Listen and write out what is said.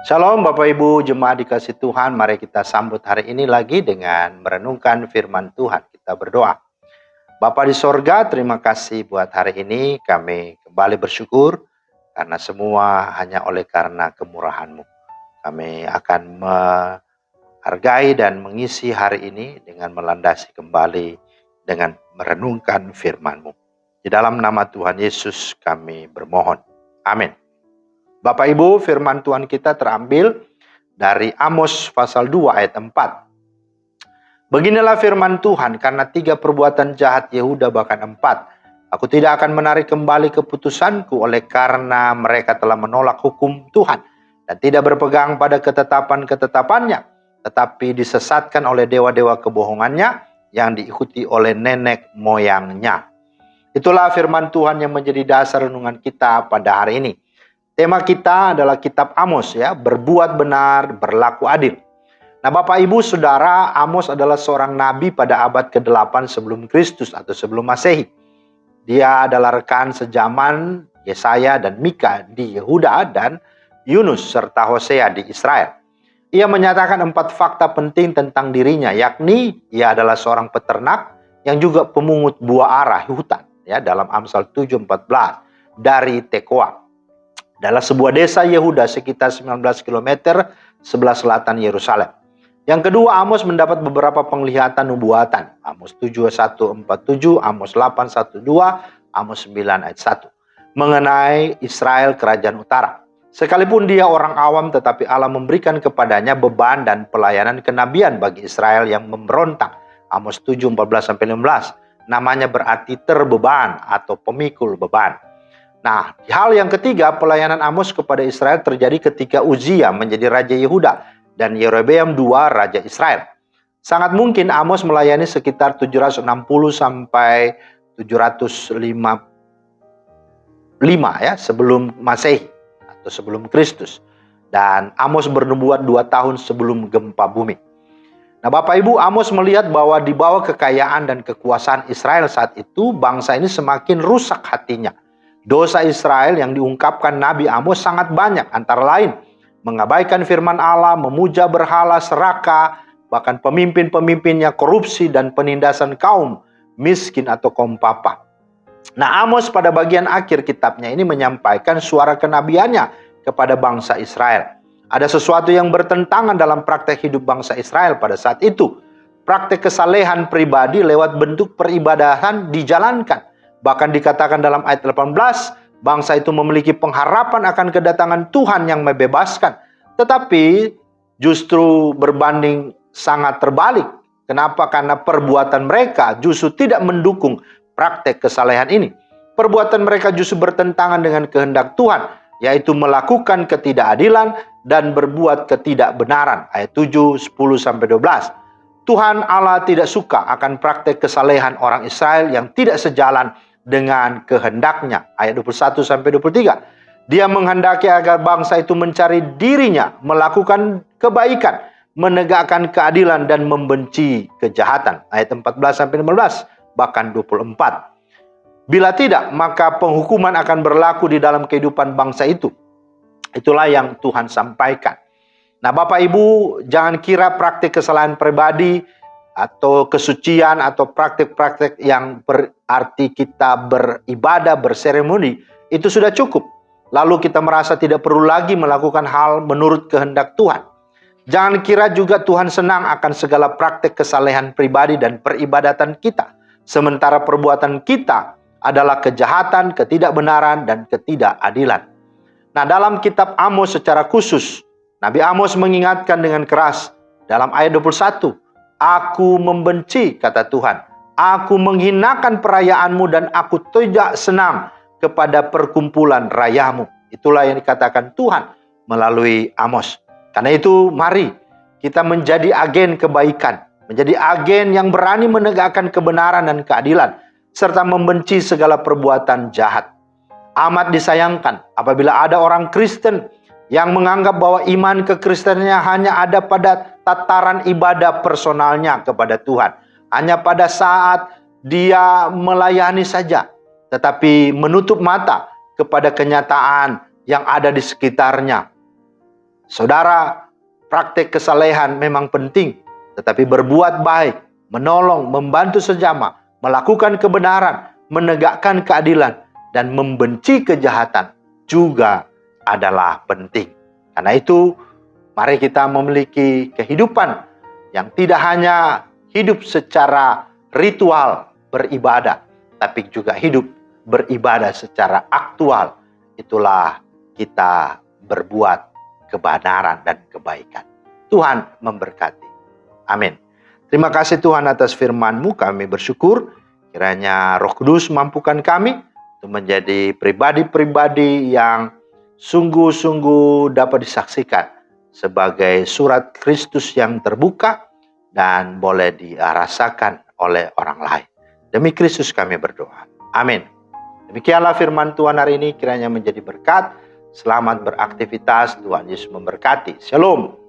Shalom Bapak Ibu jemaat dikasih Tuhan, mari kita sambut hari ini lagi dengan merenungkan firman Tuhan. Kita berdoa. Bapa di sorga, terima kasih buat hari ini. Kami kembali bersyukur karena semua hanya oleh karena kemurahan-Mu. Kami akan menghargai dan mengisi hari ini dengan melandasi kembali dengan merenungkan firman-Mu. Di dalam nama Tuhan Yesus kami bermohon. Amin. Bapak Ibu, firman Tuhan kita terambil dari Amos pasal 2 ayat 4. Beginilah firman Tuhan, karena 3 perbuatan jahat Yehuda bahkan 4. Aku tidak akan menarik kembali keputusanku oleh karena mereka telah menolak hukum Tuhan dan tidak berpegang pada ketetapan-ketetapannya, tetapi disesatkan oleh dewa-dewa kebohongannya yang diikuti oleh nenek moyangnya. Itulah firman Tuhan yang menjadi dasar renungan kita pada hari ini. Tema kita adalah kitab Amos, ya, berbuat benar, berlaku adil. Nah, Bapak Ibu Saudara, Amos adalah seorang nabi pada abad ke-8 sebelum Kristus atau sebelum Masehi. Dia adalah rekan sejaman Yesaya dan Mika di Yehuda dan Yunus serta Hosea di Israel. Ia menyatakan 4 fakta penting tentang dirinya, yakni ia adalah seorang peternak yang juga pemungut buah ara hutan, ya, dalam Amsal 7:14 dari Tekoa. Adalah sebuah desa Yehuda sekitar 19 km sebelah selatan Yerusalem. Yang kedua, Amos mendapat beberapa penglihatan nubuatan. Amos 7:1-47, Amos 8:1-2, Amos 9 ayat 1. Mengenai Israel kerajaan utara. Sekalipun dia orang awam, tetapi Allah memberikan kepadanya beban dan pelayanan kenabian bagi Israel yang memberontak. Amos 7:14-15. Namanya berarti terbeban atau pemikul beban. Nah, hal yang ketiga, pelayanan Amos kepada Israel terjadi ketika Uzia menjadi raja Yehuda dan Yerobeam II raja Israel. Sangat mungkin Amos melayani sekitar 760 sampai 705 ya, sebelum Masehi atau sebelum Kristus. Dan Amos bernubuat 2 tahun sebelum gempa bumi. Nah, Bapak Ibu, Amos melihat bahwa di bawah kekayaan dan kekuasaan Israel saat itu, bangsa ini semakin rusak hatinya. Dosa Israel yang diungkapkan Nabi Amos sangat banyak, antara lain mengabaikan firman Allah, memuja berhala, serakah, bahkan pemimpin-pemimpinnya korupsi dan penindasan kaum miskin atau kaum papa. Nah, Amos pada bagian akhir kitabnya ini menyampaikan suara kenabiannya kepada bangsa Israel. Ada sesuatu yang bertentangan dalam praktek hidup bangsa Israel pada saat itu. Praktek kesalehan pribadi lewat bentuk peribadahan dijalankan. Bahkan dikatakan dalam ayat 18, bangsa itu memiliki pengharapan akan kedatangan Tuhan yang membebaskan. Tetapi justru berbanding sangat terbalik. Kenapa? Karena perbuatan mereka justru tidak mendukung praktek kesalehan ini. Perbuatan mereka justru bertentangan dengan kehendak Tuhan, yaitu melakukan ketidakadilan dan berbuat ketidakbenaran. Ayat 7, 10-12. Tuhan Allah tidak suka akan praktek kesalehan orang Israel yang tidak sejalan dengan kehendaknya. Ayat 21-23. Dia menghendaki agar bangsa itu mencari dirinya, melakukan kebaikan, menegakkan keadilan dan membenci kejahatan. Ayat 14-15, bahkan 24. Bila tidak, maka penghukuman akan berlaku di dalam kehidupan bangsa itu. Itulah yang Tuhan sampaikan. Nah, Bapak Ibu, jangan kira praktik kesalahan pribadi atau kesucian atau praktik-praktik yang berarti kita beribadah, berseremoni, itu sudah cukup. Lalu kita merasa tidak perlu lagi melakukan hal menurut kehendak Tuhan. Jangan kira juga Tuhan senang akan segala praktik kesalehan pribadi dan peribadatan kita. Sementara perbuatan kita adalah kejahatan, ketidakbenaran, dan ketidakadilan. Nah, dalam kitab Amos secara khusus, Nabi Amos mengingatkan dengan keras dalam ayat 21, Aku membenci, kata Tuhan, aku menghinakan perayaanmu dan aku tidak senang kepada perkumpulan rayamu. Itulah yang dikatakan Tuhan melalui Amos. Karena itu mari kita menjadi agen kebaikan, menjadi agen yang berani menegakkan kebenaran dan keadilan, serta membenci segala perbuatan jahat. Amat disayangkan apabila ada orang Kristen yang menganggap bahwa iman kekristenannya hanya ada pada tataran ibadah personalnya kepada Tuhan. Hanya pada saat dia melayani saja, tetapi menutup mata kepada kenyataan yang ada di sekitarnya. Saudara, praktek kesalehan memang penting, tetapi berbuat baik, menolong, membantu sesama, melakukan kebenaran, menegakkan keadilan, dan membenci kejahatan juga adalah penting. Karena itu, mari kita memiliki kehidupan yang tidak hanya hidup secara ritual beribadah, tapi juga hidup beribadah secara aktual. Itulah kita berbuat kebenaran dan kebaikan. Tuhan memberkati. Amin. Terima kasih Tuhan atas firman-Mu. Kami bersyukur kiranya Roh Kudus mampukan kami untuk menjadi pribadi-pribadi yang sungguh-sungguh dapat disaksikan sebagai surat Kristus yang terbuka dan boleh dirasakan oleh orang lain. Demi Kristus kami berdoa. Amin. Demikianlah firman Tuhan hari ini, kiranya menjadi berkat. Selamat beraktivitas, Tuhan Yesus memberkati. Shalom.